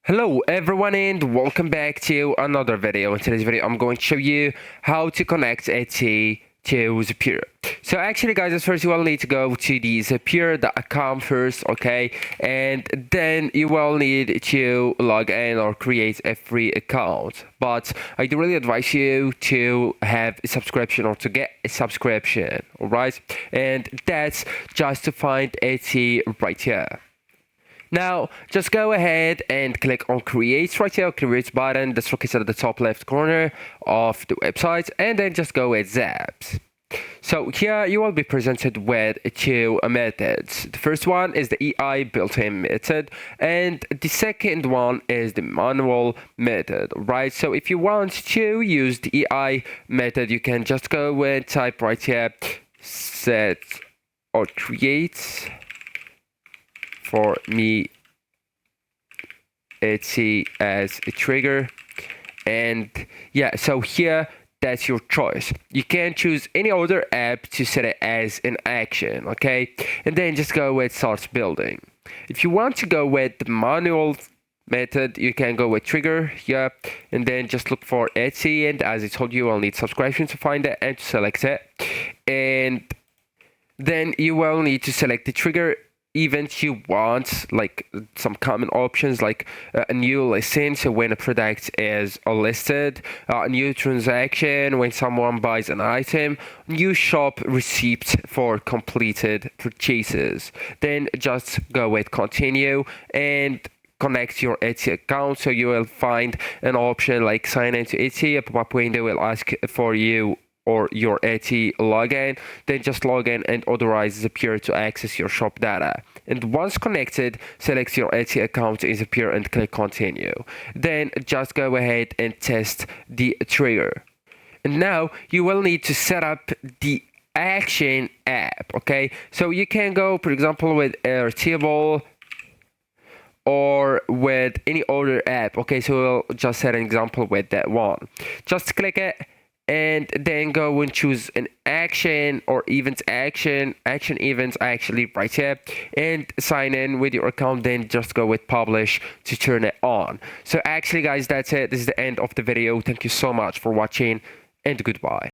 Hello everyone and welcome back to another video. In today's video I'm going to show you how to connect Etsy to Zapier. So actually guys, as first you will need to go to the Zapier.com first, okay, and then you will need to log in or create a free account. But I do really advise you to have a subscription or to get a subscription, alright, and that's just to find Etsy right here. Now, just go ahead and click on Create right here, Create button that's located at the top left corner of the website, and then just go with Zaps. So here you will be presented with two methods. The first one is the EI built-in method, and the second one is the manual method, right? So if you want to use the EI method, you can just go and type right here, set or create for me Etsy as a trigger, and yeah, so here that's your choice. You can choose any other app to set it as an action, okay, and then just go with start building. If you want to go with the manual method, you can go with trigger here, and then just look for Etsy, and as I told you, I'll need subscription to find it and to select it, and then you will need to select the trigger event you want, like some common options like a new listing, so when a product is listed, a new transaction when someone buys an item, new shop receipt for completed purchases. Then just go with continue and connect your Etsy account. So you will find an option like sign into Etsy. A pop-up window will ask for you or your Etsy login, then just log in and authorize Zapier to access your shop data. And once connected, select your Etsy account in Zapier and click continue. Then just go ahead and test the trigger. And now you will need to set up the action app, okay? So you can go, for example, with Airtable or with any other app, okay? So we'll just set an example with that one. Just click it, and then go and choose an action or events action events actually right here, and sign in with your account. Then just go with publish to turn it on. So actually guys, that's it. This is the end of the video. Thank you so much for watching, and goodbye.